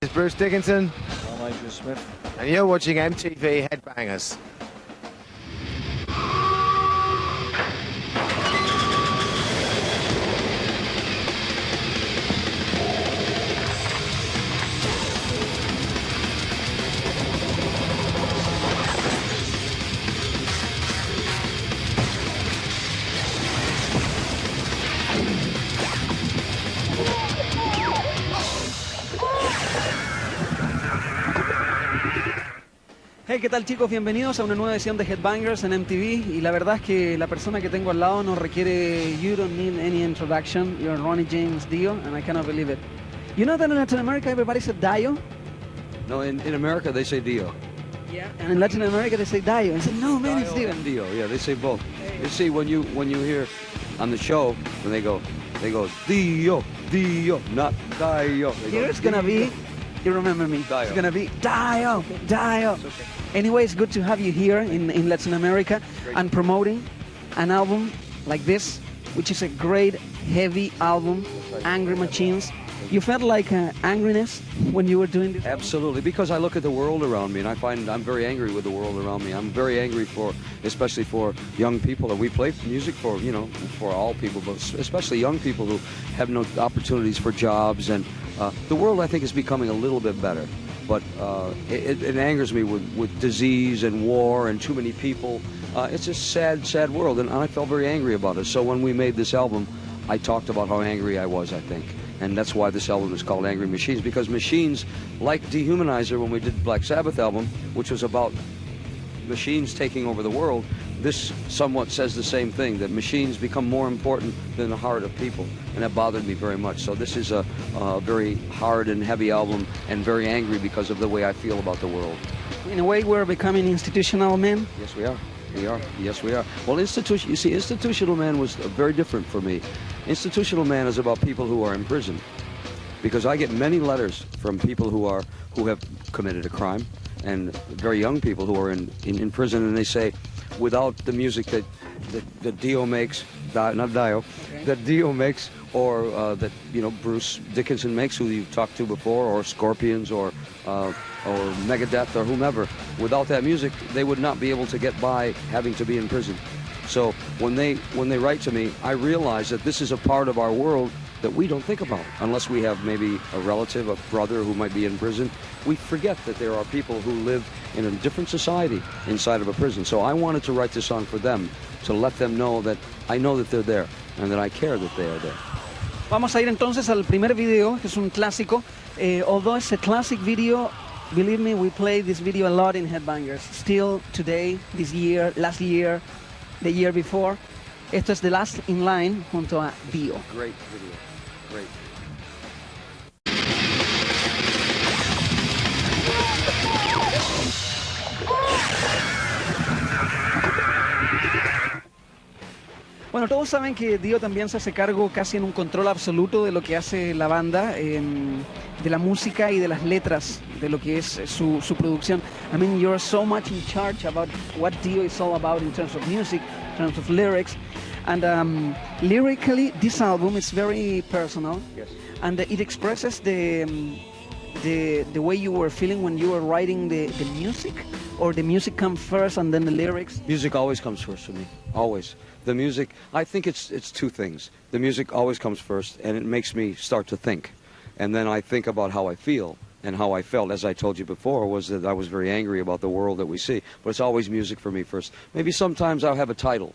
This is Bruce Dickinson. I'm Adrian Smith. And you're watching MTV Headbangers. Hey, ¿qué tal, chicos? Bienvenidos a una nueva edición de Headbangers en MTV. Y la verdad es que la persona que tengo al lado no requiere... You don't need any introduction. You're Ronnie James Dio, and I cannot believe it. You know that in Latin America everybody said Dio? No, in America they say Dio. Yeah. And in Latin America they say Dio. I said, no, man, it's Dio. And Dio, yeah, they say both. You see, when you hear on the show, when they go Dio, Dio, not Dio. Here it's gonna be... You remember me. Dio. It's gonna be Dio, Dio. Okay. Anyway, it's good to have you here in Latin America. Great. And promoting an album like this, which is a great, heavy album, right. Angry Machines. You felt like angriness when you were doing this? Absolutely, because I look at the world around me and I find I'm very angry with the world around me. I'm very angry especially for young people, and we play music for, for all people, but especially young people who have no opportunities for jobs. And the world, I think, is becoming a little bit better. But it angers me with disease and war and too many people. It's a sad, sad world, and I felt very angry about it. So when we made this album, I talked about how angry I was, I think. And that's why this album is called Angry Machines, because machines, like Dehumanizer when we did the Black Sabbath album, which was about machines taking over the world, this somewhat says the same thing, that machines become more important than the heart of people, and that bothered me very much. So this is a very hard and heavy album, and very angry because of the way I feel about the world. In a way, we're becoming institutional men. Yes, we are. We are. Yes, we are. Well, Institutional Man was very different for me. Institutional Man is about people who are in prison, because I get many letters from people who have committed a crime, and very young people who are in prison, and they say, without the music that Dio makes, not Dio, okay, that Dio makes, or that Bruce Dickinson makes, who you've talked to before, or Scorpions, or Megadeth, or whomever, without that music, they would not be able to get by having to be in prison. So when they write to me, I realize that this is a part of our world that we don't think about, unless we have maybe a relative, a brother who might be in prison. We forget that there are people who live in a different society inside of a prison. So I wanted to write this song for them, to let them know that I know that they're there, and that I care that they are there. Vamos a ir entonces al primer video, que es un clásico. Although it's a classic video, believe me, we play this video a lot in Headbangers. Still today, this year, last year, the year before. Esto es The Last in Line junto a Dio. Great video. Great. Bueno, todos saben que Dio también se hace cargo casi en un control absoluto de lo que hace la banda, de la música y de las letras, de lo que es su producción. I mean, you're so much in charge about what Dio is all about in terms of music, in terms of lyrics. And lyrically, this album is very personal. Yes. And it expresses the way you were feeling when you were writing the music, or the music comes first and then the lyrics? Music always comes first for me, always. The music, I think it's two things. The music always comes first, and it makes me start to think. And then I think about how I feel, and how I felt, as I told you before, was that I was very angry about the world that we see. But it's always music for me first. Maybe sometimes I'll have a title.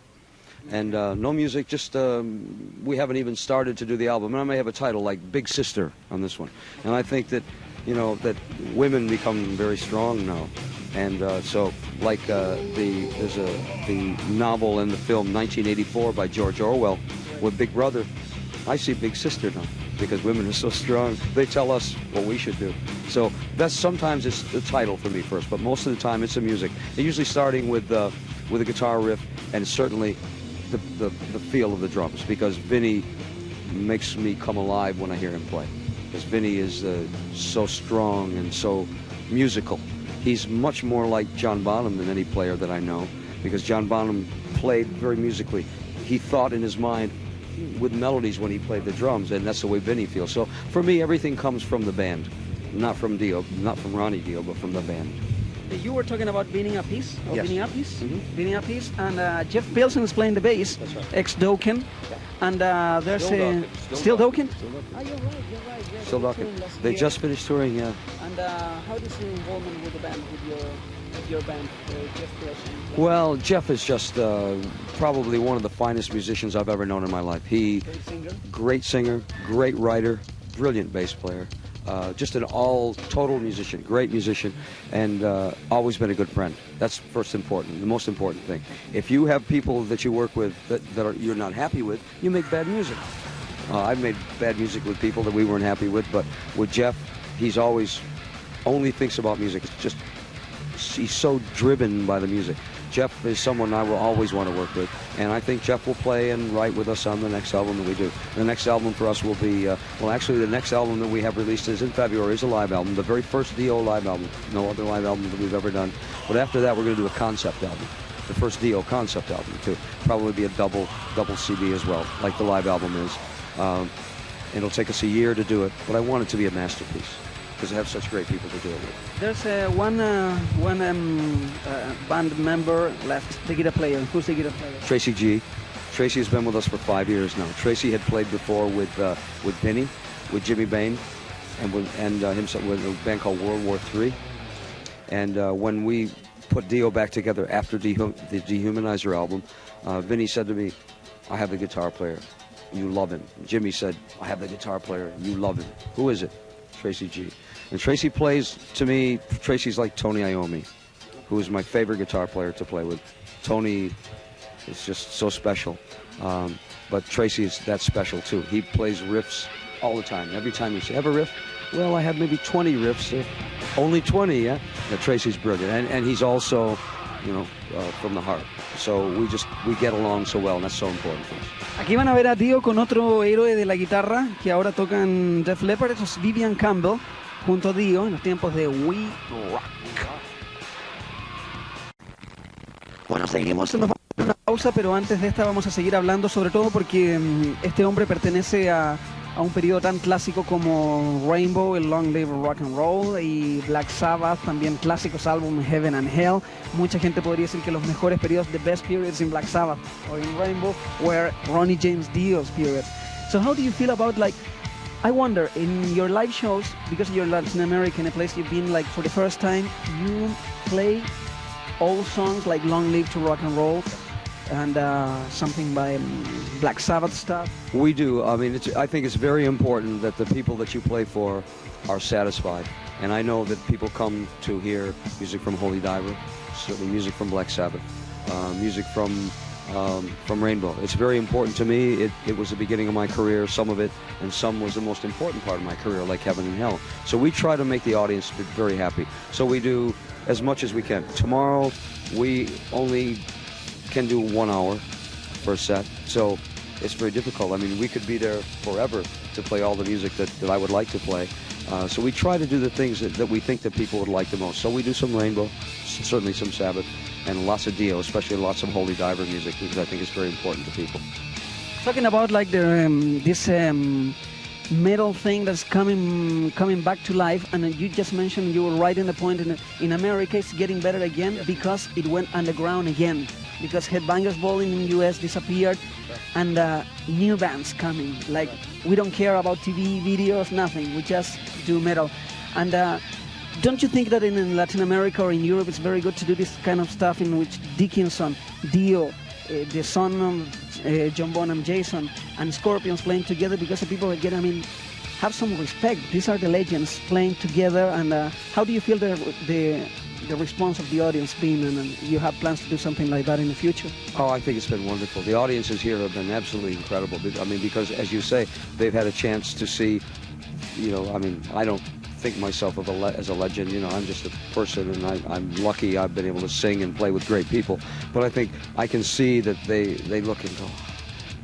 And no music, just we haven't even started to do the album. And I may have a title like Big Sister on this one. And I think that, that women become very strong now. And so, like there's the novel and the film 1984 by George Orwell with Big Brother. I see Big Sister now, because women are so strong. They tell us what we should do. So sometimes it's the title for me first, but most of the time it's the music. And usually starting with a guitar riff, and certainly the feel of the drums, because Vinny makes me come alive when I hear him play. Because Vinny is so strong and so musical. He's much more like John Bonham than any player that I know, because John Bonham played very musically. He thought in his mind with melodies when he played the drums, and that's the way Vinny feels. So for me, everything comes from the band. not from Dio, not from Ronnie Dio, but from the band. You were talking about Vinny Appice, or Yes. Vinny Appice, Mhm. Vinny Appice, and Jeff Pilson is playing the bass, That's right. ex-Dokken, and there's Still a... Dokken. Still Dokken? Still Dokken. Oh, you're right. Yeah, Still were Dokken. touring last They year. just finished touring, yeah. And how is the involvement with the band, with your band, Jeff Pilson? Well, Jeff is just probably one of the finest musicians I've ever known in my life. Great singer. Great writer, brilliant bass player. Just an total musician, great musician, and always been a good friend. That's first important, the most important thing. If you have people that you work with that you're not happy with, you make bad music. I've made bad music with people that we weren't happy with, but with Jeff, he's always only thinks about music. It's just, he's so driven by the music. Jeff is someone I will always want to work with, and I think Jeff will play and write with us on the next album that we do. The next album for us will be, well, actually the next album that we have released is in February, is a live album, the very first Dio live album, no other live album that we've ever done. But after that, we're going to do a concept album, the first Dio concept album too. Probably be a double CD as well, like the live album is. It'll take us a year to do it, but I want it to be a masterpiece, because I have such great people to do it with. There's one band member left, the guitar player. Who's the guitar player? Tracy G. Tracy has been with us for 5 years now. Tracy had played before with Vinny, with Jimmy Bain, and himself with a band called World War III. And when we put Dio back together after the Dehumanizer album, Vinny said to me, "I have the guitar player. You love him." Jimmy said, "I have the guitar player. You love him." "Who is it?" "Tracy G." And Tracy plays, to me, Tracy's like Tony Iommi, who is my favorite guitar player to play with. Tony is just so special, but Tracy is that special too. He plays riffs all the time. Every time you say, "Have a riff?" "Well, I have maybe 20 riffs." "Only 20, yeah?" Tracy's brilliant, and he's also, from the heart. So we get along so well, and that's so important for us. Aquí van a ver a Dio con otro héroe de la guitarra que ahora tocan Def Leppard. Eso es Vivian Campbell junto a Dio en los tiempos de We Rock. Bueno, seguimos. Nos vamos a una pausa, pero antes de esta vamos a seguir hablando, sobre todo porque este hombre pertenece a un periodo tan clásico como Rainbow, el Long Live Rock and Roll, y Black Sabbath, también clásicos álbumes Heaven and Hell. Mucha gente podría decir que los mejores periodos, the best periods in Black Sabbath or in Rainbow, were Ronnie James Dio's periods. So how do you feel about, I wonder, in your live shows, because you're Latin American, a place you've been for the first time, you play old songs like Long Live to Rock and Roll and something by Black Sabbath stuff? We do. I mean, I think it's very important that the people that you play for are satisfied. And I know that people come to hear music from Holy Diver, certainly music from Black Sabbath, music from Rainbow. It's very important to me. It was the beginning of my career, some of it, and some was the most important part of my career, like Heaven and Hell. So we try to make the audience very happy. So we do as much as we can. Tomorrow, we only can do 1 hour for a set, so it's very difficult. I mean, we could be there forever to play all the music that I would like to play. So we try to do the things that we think that people would like the most. So we do some Rainbow, certainly some Sabbath, and lots of Dio, especially lots of Holy Diver music, because I think it's very important to people. Talking about this metal thing that's coming back to life, and you just mentioned, you were right in the point, in America it's getting better again because it went underground again, because Headbangers Bowling in the US disappeared, and new bands coming, like we don't care about TV videos, nothing, we just do metal. And don't you think that in Latin America or in Europe it's very good to do this kind of stuff in which Dickinson, Dio, the son of John Bonham, Jason, and Scorpions playing together, because the people again, have some respect. These are the legends playing together, and how do you feel the response of the audience been, and you have plans to do something like that in the future? Oh, I think it's been wonderful. The audiences here have been absolutely incredible. I mean, because as you say, they've had a chance to see, I don't think myself as a legend. I'm just a person, and I'm lucky I've been able to sing and play with great people. But I think I can see that they look and go,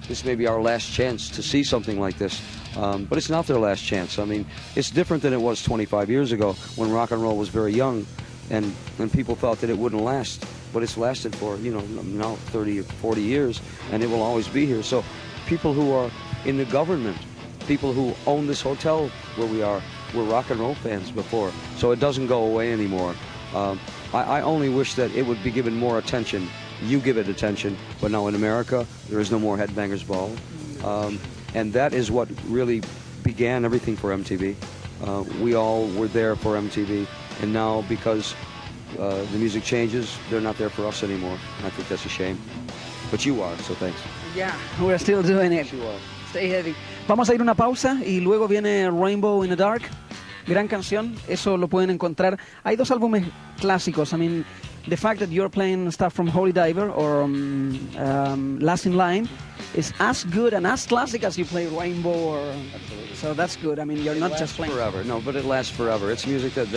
this may be our last chance to see something like this. But it's not their last chance. I mean, it's different than it was 25 years ago when rock and roll was very young, and people thought that it wouldn't last. But it's lasted for, now 30 or 40 years, and it will always be here. So people who are in the government, people who own this hotel where we are, were rock and roll fans before, so it doesn't go away anymore. I only wish that it would be given more attention. You give it attention, but now in America, there is no more Headbangers Ball. And that is what really began everything for MTV. We all were there for MTV, and now because the music changes, they're not there for us anymore. And I think that's a shame. But you are, so thanks. Yeah, we're still doing it. You are. Stay heavy. Vamos a ir a una pausa y luego viene Rainbow in the Dark. Gran canción, eso lo pueden encontrar. Hay dos álbumes clásicos. I mean, the fact that you're playing stuff from Holy Diver or Last in Line is as good and as classic as you play Rainbow. Absolutely. So that's good. I mean, you're not just playing forever. No, but it lasts forever. It's music that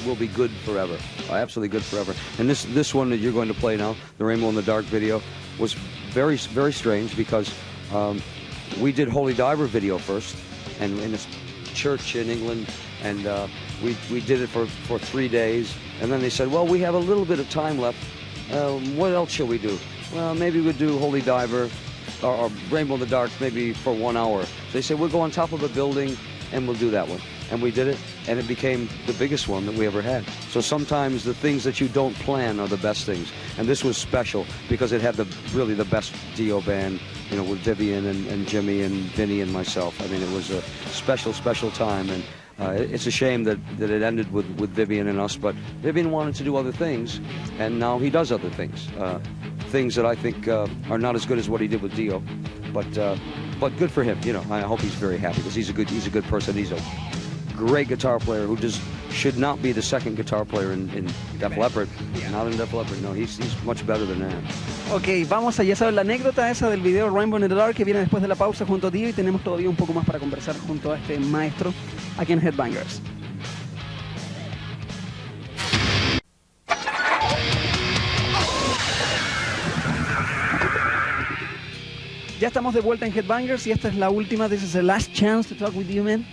will be good forever. Absolutely good forever. And this one that you're going to play now, the Rainbow in the Dark video, was very, very strange because we did Holy Diver video first, and in this church in England, and we did it for 3 days, and then they said, well, we have a little bit of time left. What else shall we do? Well, maybe we'll do Holy Diver or Rainbow in the Dark maybe for 1 hour. So they said, we'll go on top of a building and we'll do that one. And we did it, and it became the biggest one that we ever had. So sometimes the things that you don't plan are the best things. And this was special because it had really the best DIO band, you know, with Vivian and Jimmy and Vinny and myself. I mean, it was a special, special time. And it's a shame that it ended with Vivian and us, but Vivian wanted to do other things, and now he does other things. Things that I think are not as good as what he did with DIO, but good for him. You know, I hope he's very happy because he's a good person. He's a great guitar player who just should not be the second guitar player in Def Leppard. Not in Def Leppard. No, he's much better than that. Ok, vamos a, ya saben, la anécdota esa del video Rainbow in the Dark que viene después de la pausa junto a DIO, y tenemos todavía un poco más para conversar junto a este maestro aquí en Headbangers. Ya estamos de vuelta en Headbangers y esta es la última. This is the last chance to talk with you, man.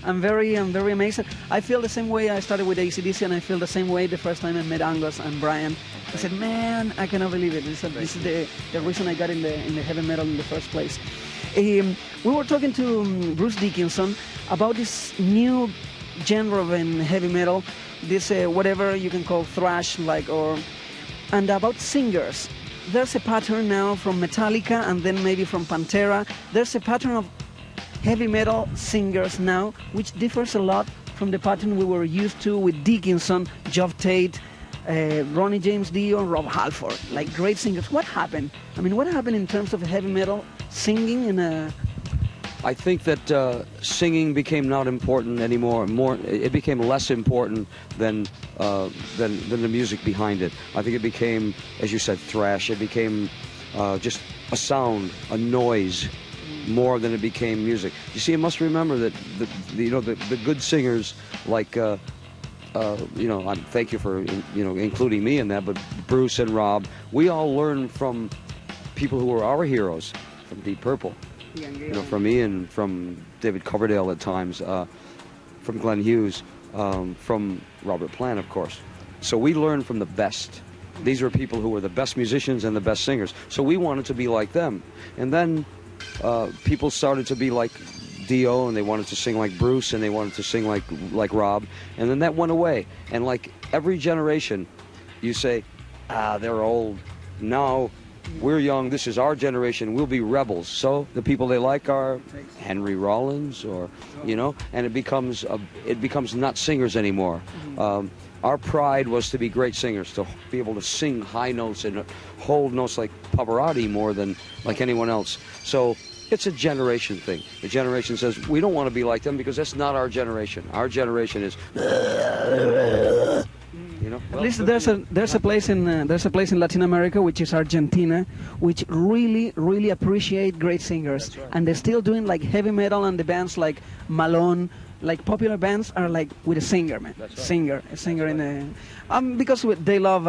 I'm very amazed. I feel the same way I started with AC/DC, and I feel the same way the first time I met Angus and Brian. I said, man, I cannot believe it. This is the reason I got in the heavy metal in the first place. We were talking to Bruce Dickinson about this new genre in heavy metal, this whatever you can call thrash, and about singers. There's a pattern now from Metallica and then maybe from Pantera. There's a pattern of heavy metal singers now, which differs a lot from the pattern we were used to with Dickinson, Geoff Tate, Ronnie James Dio, and Rob Halford, like great singers. What happened? I mean, what happened in terms of heavy metal singing in a... I think that singing became not important anymore. It became less important than the music behind it. I think it became, as you said, thrash. It became just a sound, a noise, more than it became music. You see, you must remember that the good singers like thank you for including me in that, but Bruce and Rob, we all learned from people who were our heroes, from Deep Purple. From Ian, from David Coverdale at times, from Glenn Hughes, from Robert Plant, of course. So we learned from the best. These were people who were the best musicians and the best singers. So we wanted to be like them. And then people started to be like DIO, and they wanted to sing like Bruce, and they wanted to sing like Rob. And then that went away. And like every generation, you say, they're old. Now we're young, this is our generation, we'll be rebels. So the people they like are Henry Rollins, or and it becomes not singers anymore. Our pride was to be great singers, to be able to sing high notes and hold notes like Pavarotti more than like anyone else. So it's a generation thing. The generation says we don't want to be like them because that's not our generation. Our generation is At least there's a place in Latin America, which is Argentina, which really appreciate great singers. That's right. And they're still doing like heavy metal, and the bands like Malone, like popular bands are like with a singer, man. That's right. A singer in the because they love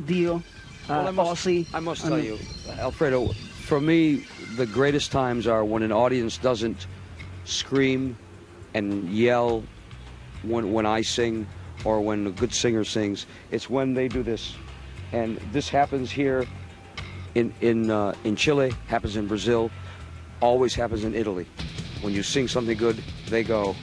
DIO, Ozzy. I must tell you, Alfredo, for me, the greatest times are when an audience doesn't scream and yell when I sing, or when a good singer sings. It's when they do this. And this happens here in Chile, happens in Brazil, always happens in Italy. When you sing something good, they go,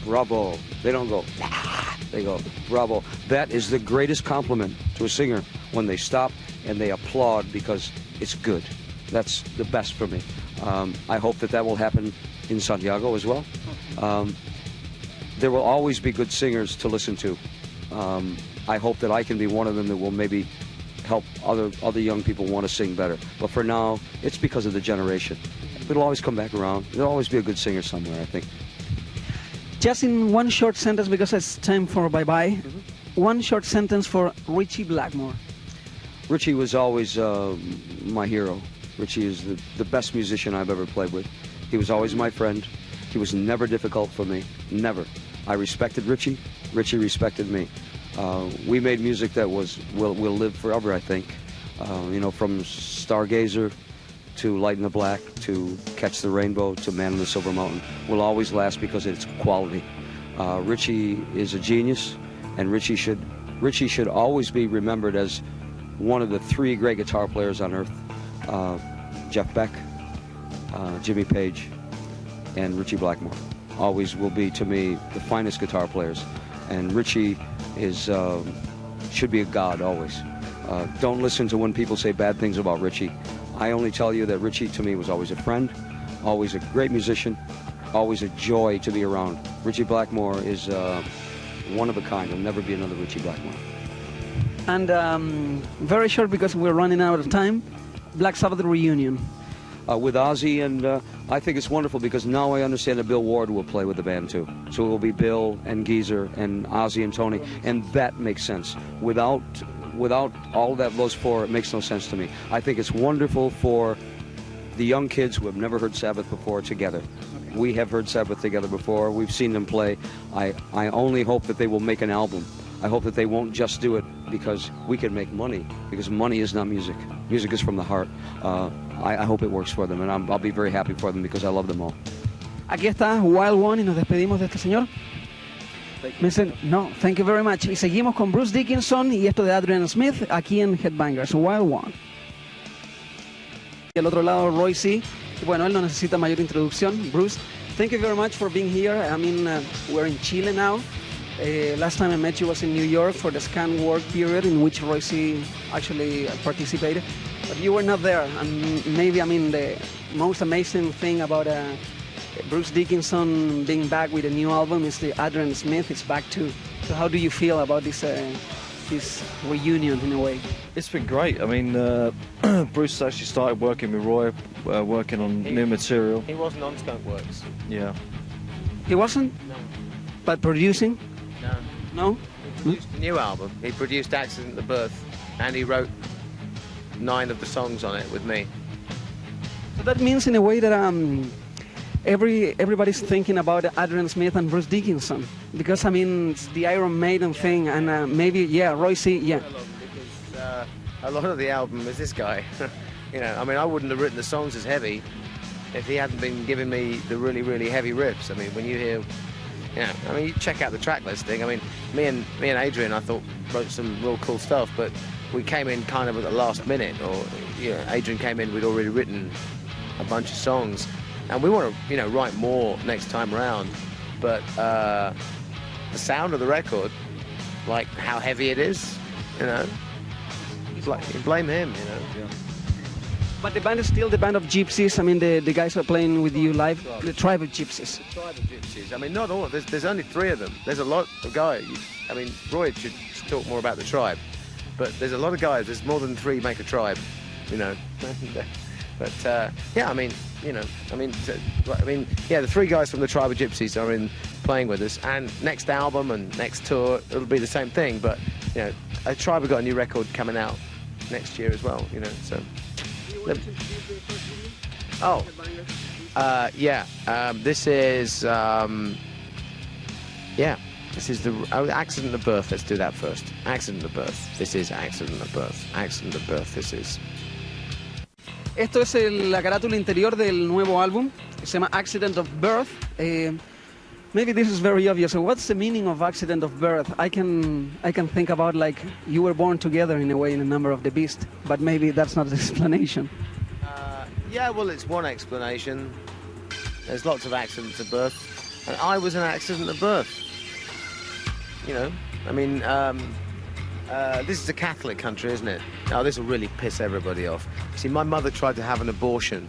Bravo. They don't go, ah, they go, bravo. That is the greatest compliment to a singer, when they stop and they applaud because it's good. That's the best for me. I hope that will happen in Santiago as well. There will always be good singers to listen to. I hope that I can be one of them that will maybe help other young people want to sing better. But for now, it's because of the generation. It'll always come back around. There'll always be a good singer somewhere, I think. Just in one short sentence, because it's time for bye-bye, one short sentence for Richie Blackmore. Richie was always my hero. Richie is the best musician I've ever played with. He was always my friend. He was never difficult for me, never. I respected Richie. Richie respected me. We made music that will live forever, I think. From Stargazer to Light in the Black to Catch the Rainbow to Man on the Silver Mountain will always last because it's quality. Richie is a genius, and Richie should always be remembered as one of the three great guitar players on earth. Jeff Beck, Jimmy Page, and Richie Blackmore always will be, to me, the finest guitar players. And Richie should be a god always. Don't listen to when people say bad things about Richie. I only tell you that Richie, to me, was always a friend, always a great musician, always a joy to be around. Richie Blackmore is one of a kind. There'll never be another Richie Blackmore. And very short, because we're running out of time, Black Sabbath reunion. With Ozzy, and I think it's wonderful because now I understand that Bill Ward will play with the band too. So it will be Bill and Geezer and Ozzy and Tony, and that makes sense. Without all those four, it makes no sense to me. I think it's wonderful for the young kids who have never heard Sabbath before together. We have heard Sabbath together before. We've seen them play. I only hope that they will make an album. I hope that they won't just do it because we can make money, because money is not music. Music is from the heart. I hope it works for them, and I'll be very happy for them because I love them all. Aquí está Wild One y nos despedimos de este señor. No, thank you very much. Y seguimos con Bruce Dickinson y esto de Adrian Smith aquí en Headbangers, Wild One. Y al otro lado, Roy C. Bueno, él no necesita mayor introducción. Bruce, thank you very much for being here. I mean, we're in Chile now. Last time I met you was in New York for the Scan Work period in which Roy C. actually participated. But you were not there. And maybe, I mean, the most amazing thing about Bruce Dickinson being back with a new album is the Adrian Smith is back too. So how do you feel about this reunion in a way? It's been great. I mean, Bruce actually started working with Roy, working on new material. He wasn't on Skunk Works. Yeah. He wasn't? No. But producing? No. No? He produced a new album. He produced Accident at Birth, and he wrote 9 of the songs on it with me. So that means in a way that everybody's thinking about Adrian Smith and Bruce Dickinson, because I mean it's the Iron Maiden thing, and maybe Roy C. Because a lot of the album is this guy. I mean, I wouldn't have written the songs as heavy if he hadn't been giving me the really, really heavy riffs. I mean, when you hear, I mean, you check out the track listing. I mean, me and Adrian, I thought, wrote some real cool stuff, but we came in kind of at the last minute, or Adrian came in, we'd already written a bunch of songs, and we want to write more next time around. But the sound of the record, like how heavy it is, blame him. Yeah. But the band is still the band of gypsies. I mean, the guys are playing with you live, the Tribe of Gypsies. The Tribe of Gypsies. I mean, not all. There's only 3 of them. There's a lot of guys. I mean, Roy should talk more about the Tribe, but there's a lot of guys. There's more than 3 make a tribe, But I mean, the 3 guys from the Tribe of Gypsies are in playing with us, and next album and next tour it'll be the same thing. But a Tribe have got a new record coming out next year as well. So. This is this is the Accident of Birth. Let's do that first. Accident of Birth. This is Accident of Birth. Accident of Birth. This is. Esto es la carátula interior del nuevo álbum. Se llama Accident of Birth. Maybe this is very obvious. So what's the meaning of Accident of Birth? I can think about like you were born together in a way in a Number of the Beast, but maybe that's not the explanation. Well, it's one explanation. There's lots of accidents of birth. And I was an accident of birth. You know, I mean, this is a Catholic country, isn't it? Now, this will really piss everybody off. See, my mother tried to have an abortion,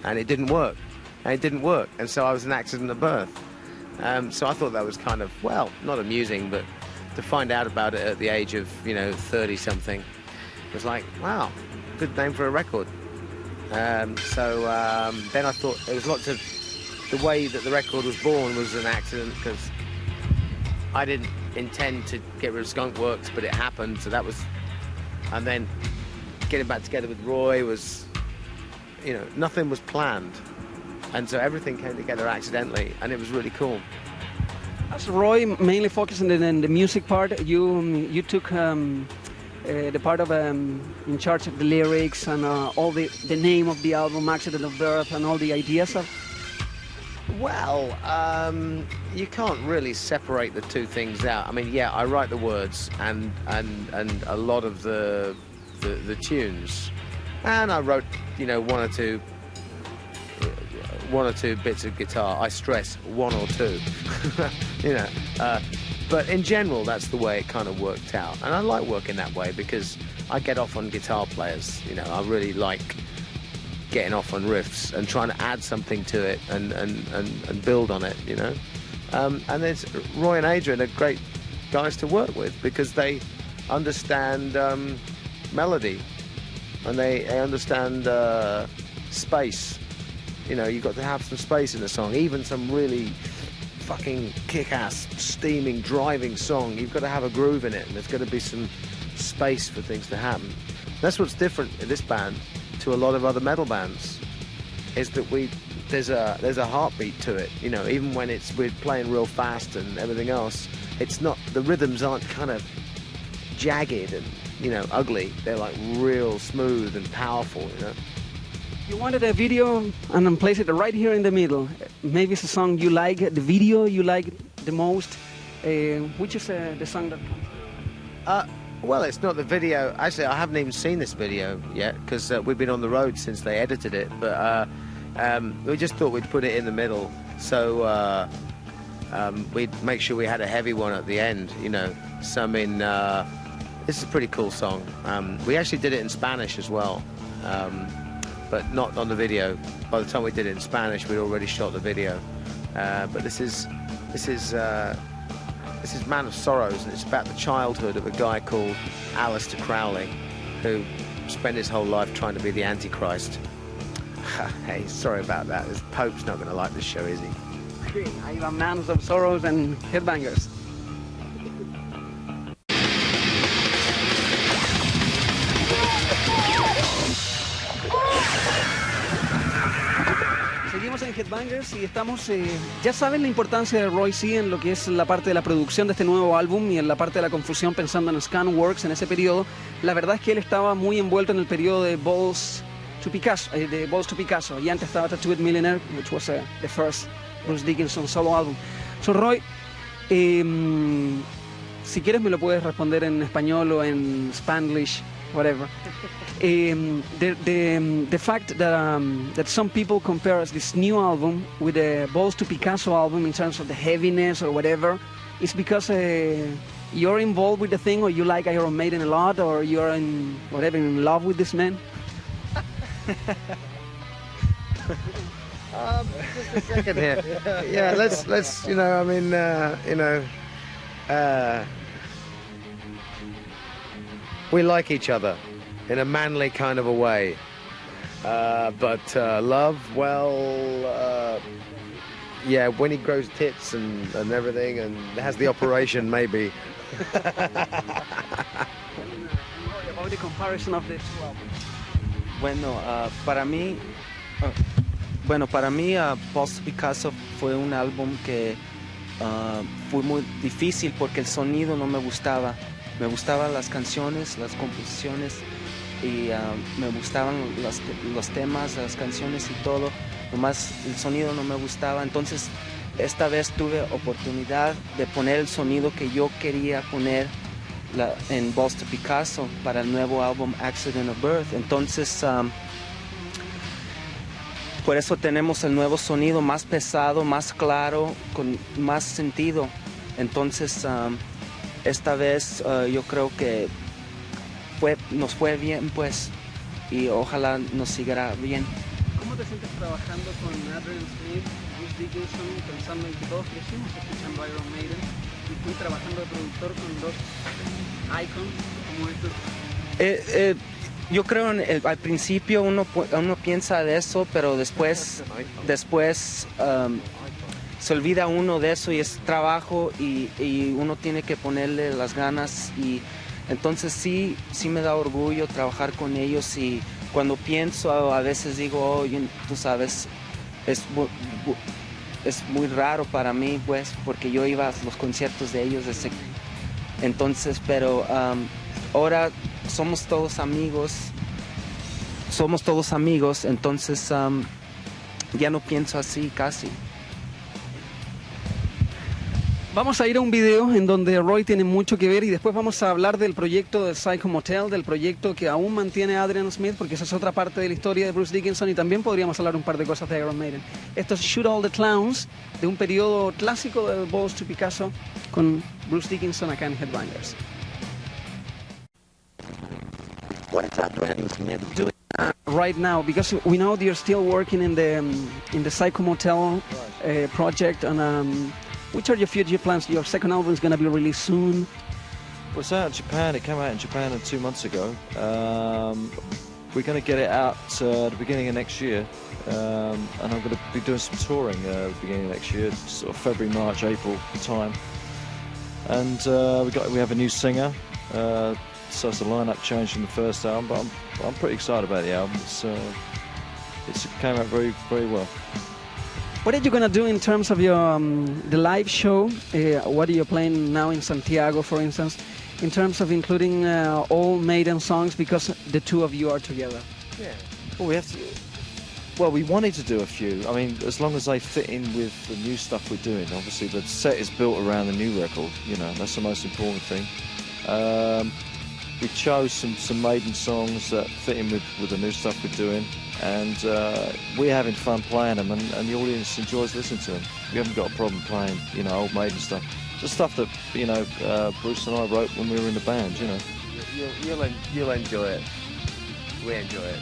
and it didn't work. And so I was an accident of birth. So I thought that was kind of, well, not amusing, but to find out about it at the age of, 30-something, was like, wow, good name for a record. Then I thought there was lots of, the way that the record was born was an accident, because I didn't intend to get rid of Skunk Works, but it happened, so that was, and then getting back together with Roy was, nothing was planned. And so everything came together accidentally, and it was really cool. As Roy mainly focusing in the music part, you took the part of in charge of the lyrics and all the name of the album, Accident of Birth, and all the ideas of. Well, you can't really separate the two things out. I mean, yeah, I write the words and a lot of the tunes, and I wrote one or two bits of guitar. I stress one or two, but in general, that's the way it kind of worked out. And I like working that way because I get off on guitar players. I really like getting off on riffs and trying to add something to it and build on it, And there's Roy and Adrian are great guys to work with because they understand melody and they understand space. You've got to have some space in a song, even some really fucking kick-ass, steaming, driving song. You've got to have a groove in it, and there's got to be some space for things to happen. That's what's different in this band to a lot of other metal bands, is that there's a heartbeat to it. Even when we're playing real fast and everything else, it's not, the rhythms aren't kind of jagged and ugly. They're like real smooth and powerful. You wanted a video and place it right here in the middle. Maybe it's a song you like, the video you like the most. Which is the song that? Well, it's not the video. Actually, I haven't even seen this video yet because we've been on the road since they edited it. But we just thought we'd put it in the middle, so we'd make sure we had a heavy one at the end. So I mean, this is a pretty cool song. We actually did it in Spanish as well. But not on the video. By the time we did it in Spanish, we'd already shot the video. But this is Man of Sorrows, and it's about the childhood of a guy called Aleister Crowley, who spent his whole life trying to be the Antichrist. Hey, sorry about that. This Pope's not going to like this show, is he? Ahí va Man of Sorrows and Headbangers. Seguimos en Headbangers y estamos, ya saben la importancia de Roy C en lo que es la parte de la producción de este nuevo álbum y en la parte de la confusión pensando en Scan Works en ese periodo. La verdad es que él estaba muy envuelto en el periodo de Balls to Picasso, y antes estaba Tattooed Millionaire, which was the first Bruce Dickinson solo album. So Roy, si quieres me lo puedes responder en español o en Spanglish, whatever. The fact that some people compare this new album with the Balls to Picasso album in terms of the heaviness or whatever is because you're involved with the thing, or you like Iron Maiden a lot, or you're in love with this man. Just a second here. Yeah, let's we like each other in a manly kind of a way, but love, well, yeah, when he grows tits and everything and has the operation, maybe. About the comparison of the two albums. Bueno, para mí, Balls to Picasso fue un álbum que fue muy difícil porque el sonido no me gustaba. Me gustaban las canciones, las composiciones y me gustaban los temas, las canciones y todo. Nomás el sonido no me gustaba. Entonces, esta vez tuve oportunidad de poner el sonido que yo quería poner en Balls to Picasso para el nuevo álbum Accident of Birth. Entonces por eso tenemos el nuevo sonido más pesado, más claro, con más sentido. Entonces, esta vez yo creo que nos fue bien, pues, y ojalá nos siga bien. ¿Cómo te sientes trabajando con Adrian Smith, Bruce Dickinson, pensando en que todos crecimos escuchando Iron Maiden y tú trabajando de productor con dos icons como estos? Yo creo al principio uno piensa de eso, pero después se olvida uno de eso y es trabajo y uno tiene que ponerle las ganas y entonces sí me da orgullo trabajar con ellos y cuando pienso a veces digo, oye, tú sabes, es muy raro para mí, pues, porque yo iba a los conciertos de ellos entonces, pero ahora somos todos amigos, entonces ya no pienso así casi. Vamos a ir a un video en donde Roy tiene mucho que ver y después vamos a hablar del proyecto de Psycho Motel, del proyecto que aún mantiene Adrian Smith, porque esa es otra parte de la historia de Bruce Dickinson y también podríamos hablar un par de cosas de Iron Maiden. Esto es Shoot All the Clowns, de un periodo clásico de Balls to Picasso con Bruce Dickinson acá en Headbangers. Right now, because we know you're still working in the Psycho Motel project, and which are your future plans? Your second album is going to be released soon. Well, it's out in Japan. It came out in Japan 2 months ago. We're going to get it out at the beginning of next year, and I'm going to be doing some touring at the beginning of next year, sort of February, March, April time. And we have a new singer, so it's a lineup change from the first album. But I'm pretty excited about the album. It came out very, very well. What are you going to do in terms of your the live show? What are you playing now in Santiago, for instance, in terms of including all Maiden songs because the two of you are together? Yeah. Well, we wanted to do a few. I mean, as long as they fit in with the new stuff we're doing. Obviously, the set is built around the new record. You know, that's the most important thing. We chose some Maiden songs that fit in with the new stuff we're doing. And we're having fun playing them, and the audience enjoys listening to them. We haven't got a problem playing, you know, old Maiden stuff. The stuff that, you know, Bruce and I wrote when we were in the band, you know. You'll enjoy it. We enjoy it.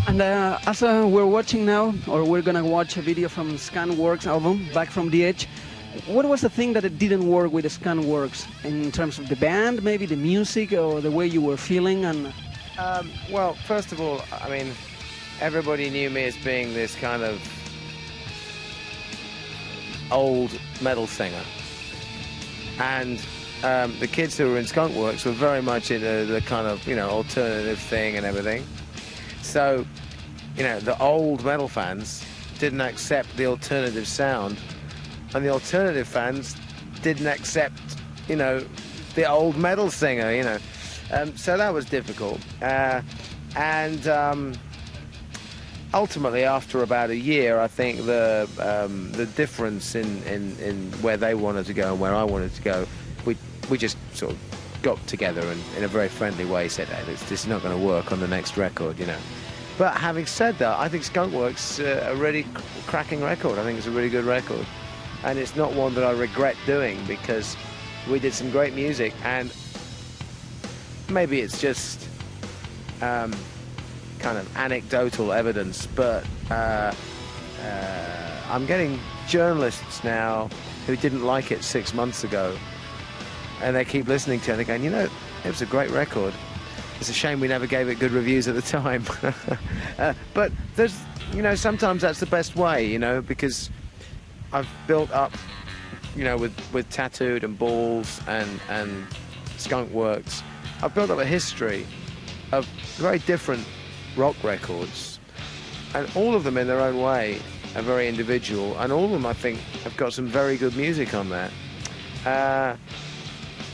And as we're watching now, or we're going to watch a video from Scanworks album, Back from the Edge, what was the thing that it didn't work with Scanworks in terms of the band, maybe the music, or the way you were feeling? And well, first of all, I mean, everybody knew me as being this kind of old metal singer. And the kids who were in Skunkworks were very much into the kind of, you know, alternative thing and everything. So, you know, the old metal fans didn't accept the alternative sound, and the alternative fans didn't accept, you know, the old metal singer, you know. So that was difficult. Ultimately, after about a year, I think the difference in where they wanted to go and where I wanted to go, we just sort of got together and in a very friendly way said, hey, this is not going to work on the next record, you know. But having said that, I think Skunkworks a really cracking record. I think it's a really good record. And it's not one that I regret doing because we did some great music, and maybe it's just kind of anecdotal evidence, but I'm getting journalists now who didn't like it 6 months ago, and they keep listening to it and they're going, you know, it was a great record. It's a shame we never gave it good reviews at the time. But there's, you know, sometimes that's the best way, you know, because I've built up, you know, with Tattooed and Balls and Skunkworks, I've built up a history of very different rock records, and all of them in their own way are very individual, and all of them I think have got some very good music on there,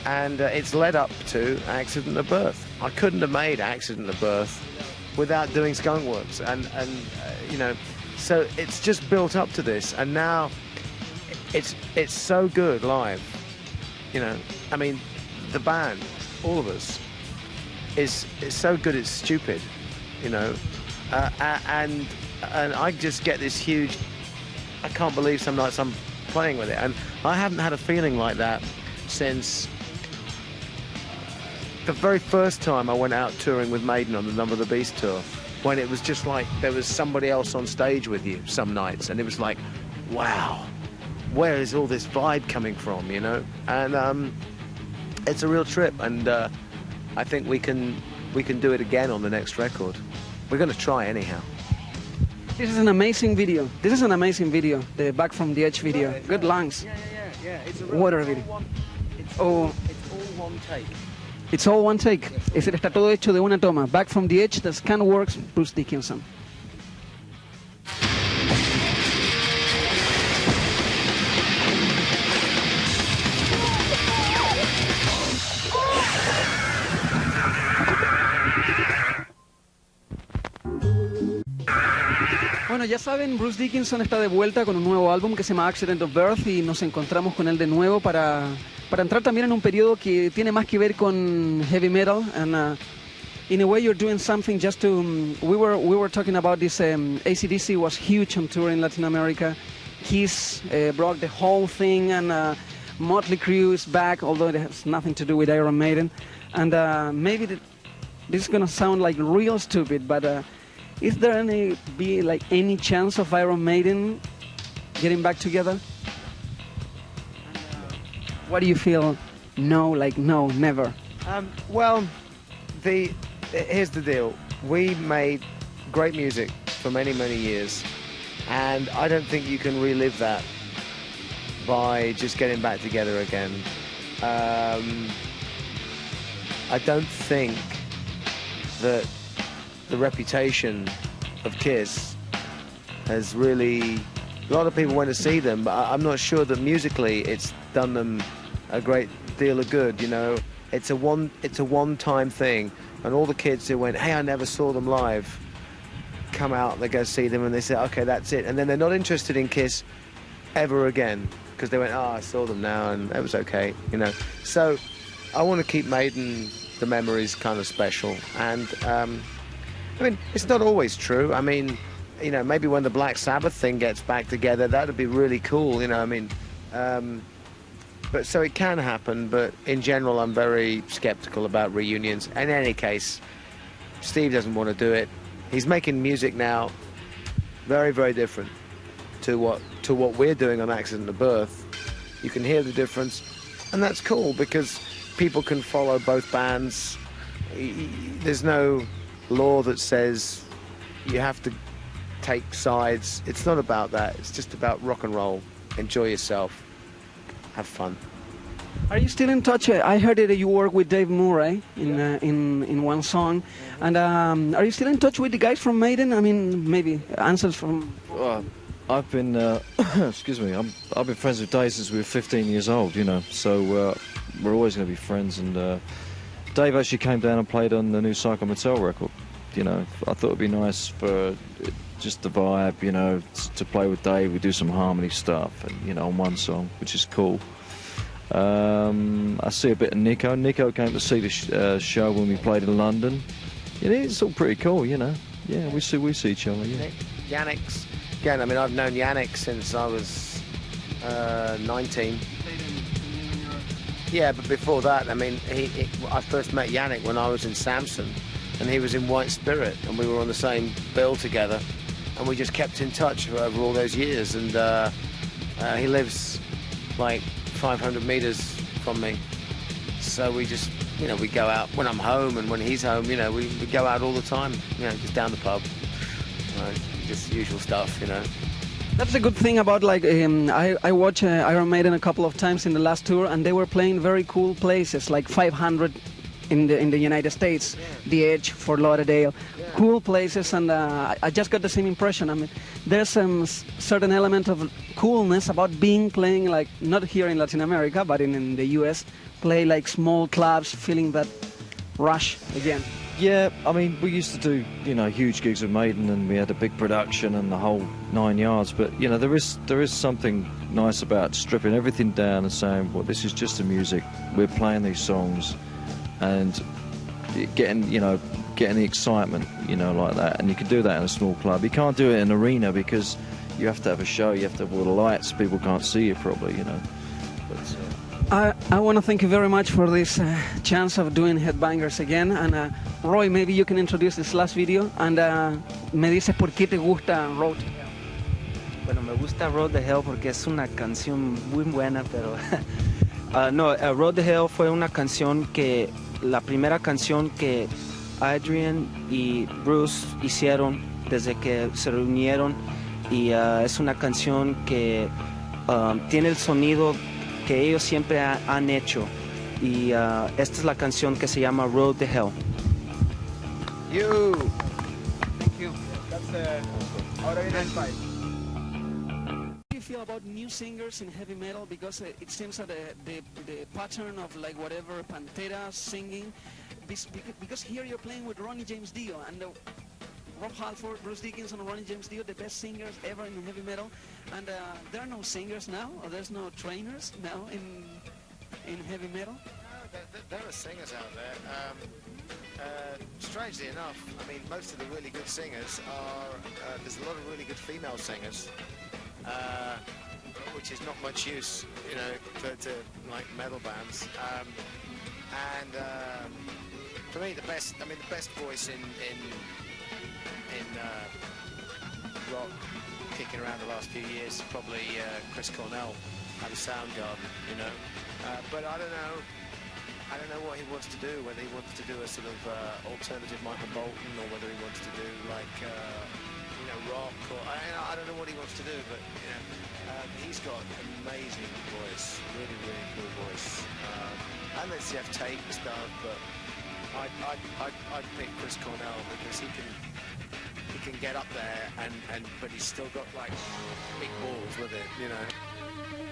and it's led up to Accident of Birth. I couldn't have made Accident of Birth without doing Skunkworks, and you know, so it's just built up to this, and now it's so good live, you know. I mean, the band, all of us, is so good it's stupid, you know, and and I just get this huge, I can't believe some nights I'm playing with it, and I haven't had a feeling like that since the very first time I went out touring with Maiden on the Number of the Beast tour, when it was just like there was somebody else on stage with you some nights, and it was like, wow, where is all this vibe coming from, you know? And it's a real trip, and I think we can do it again on the next record. We're going to try anyhow. This is an amazing video. This is an amazing video. The Back from the Edge video. Good lungs. Yeah. It's a Water video. It's all one take. It's all one take. Es decir, está todo hecho de una toma. Back from the Edge, The Scan Works, Bruce Dickinson. Bueno, ya saben, Bruce Dickinson está de vuelta con un nuevo álbum que se llama Accident of Birth y nos encontramos con él de nuevo para entrar también en un periodo que tiene más que ver con heavy metal. And in a way you're doing something just to... we were talking about this, AC/DC was huge on tour in Latin America. Kiss brought the whole thing, and Motley Crue is back, although it has nothing to do with Iron Maiden. And maybe this is going to sound like real stupid, but... is there any chance of Iron Maiden getting back together? What do you feel? No, never. Well, here's the deal. We made great music for many, many years, and I don't think you can relive that by just getting back together again. I don't think that the reputation of Kiss has really... A lot of people went to see them, but I'm not sure that musically it's done them a great deal of good, you know. It's a one-time thing, and all the kids who went, hey, I never saw them live, come out, they go see them, and they say, okay, that's it. And then they're not interested in Kiss ever again, because they went, oh, I saw them now, and it was okay, you know. So I want to keep Maiden, the memories kind of special, and... I mean, it's not always true. I mean, you know, maybe when the Black Sabbath thing gets back together, that'd be really cool, you know, I mean, but so it can happen, but in general, I'm very skeptical about reunions. In any case, Steve doesn't want to do it. He's making music now very, very different to what we're doing on Accident of Birth. You can hear the difference, and that's cool, because people can follow both bands. There's no law that says you have to take sides. It's not about that. It's just about rock and roll. Enjoy yourself. Have fun. Are you still in touch? I heard that you work with Dave Murray in one song. And are you still in touch with the guys from Maiden? I mean, maybe answers from... I've been, excuse me, I've been friends with Dave since we were 15 years old, you know, so we're always going to be friends. And Dave actually came down and played on the new Psycho Mattel record. You know, I thought it'd be nice for just the vibe, you know, to play with Dave. We do some harmony stuff, and you know, on one song, which is cool. I see a bit of Nico. Nico came to see the show when we played in London. You know, it's all pretty cool, you know. Yeah, we see each other. Yeah. Yannick's again. I mean, I've known Yannick since I was 19. Yeah, but before that, I mean, I first met Yannick when I was in Samson, and he was in White Spirit, and we were on the same bill together, and we just kept in touch over all those years. And he lives like 500 meters from me, so we just, you know, we go out when I'm home, and when he's home, you know, we go out all the time, you know, just down the pub, just usual stuff, you know. That's a good thing about, like, I watched Iron Maiden a couple of times in the last tour, and they were playing very cool places, like 500 in the United States, The Edge, Fort Lauderdale, cool places, and I just got the same impression. I mean, there's some certain element of coolness about playing, like, not here in Latin America, but in the US, play like small clubs, feeling that rush again. Yeah, I mean, we used to do, you know, huge gigs with Maiden, and we had a big production and the whole 9 yards. But you know, there is something nice about stripping everything down and saying, well, this is just the music. We're playing these songs, and getting, you know, get any excitement, you know, like that. And you can do that in a small club. You can't do it in an arena because you have to have a show, you have to have all the lights, people can't see you probably, you know. But, I want to thank you very much for this chance of doing Headbangers again. And Roy, maybe you can introduce this last video and me dices por qué te gusta Road to Hell. Bueno, me gusta Road to Hell porque es una canción muy buena, pero Road to Hell fue una canción que, la primera canción que Adrian y Bruce hicieron desde que se reunieron, y es una canción que tiene el sonido que ellos siempre han hecho, y esta es la canción que se llama Road to Hell. Thank you. That's Ahora viene el fight. How do you feel about new singers in heavy metal? Because it seems that the pattern of like whatever Pantera singing, because here you're playing with Ronnie James Dio and Rob Halford, Bruce Dickinson, Ronnie James Dio, the best singers ever in heavy metal, and there are no singers now, or there's no trainers now in heavy metal. No, there are singers out there. Strangely enough, I mean, most of the really good singers are, there's a lot of really good female singers, which is not much use, you know, to like metal bands. For me, the best voice in rock kicking around the last few years is probably Chris Cornell at the Soundgarden, you know. But I don't know what he wants to do, whether he wants to do a sort of alternative Michael Bolton, or whether he wants to do like you know, rock, or I don't know what he wants to do, but you know, he's got an amazing voice, really cool voice. And there's Jeff Tate and stuff, but I'd pick Chris Cornell because he can get up there but he's still got like big balls with it, you know.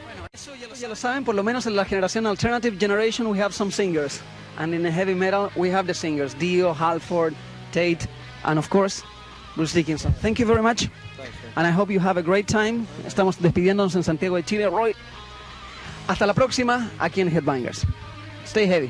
Bueno, eso ya lo saben, por lo menos en la generación Alternative Generation we have some singers, and in the heavy metal we have the singers Dio, Halford, Tate, and of course Bruce Dickinson. Thank you very much. thanks, And I hope you have a great time. Estamos despidiéndonos en Santiago de Chile. Roy, hasta la próxima aquí en Headbangers. Stay heavy.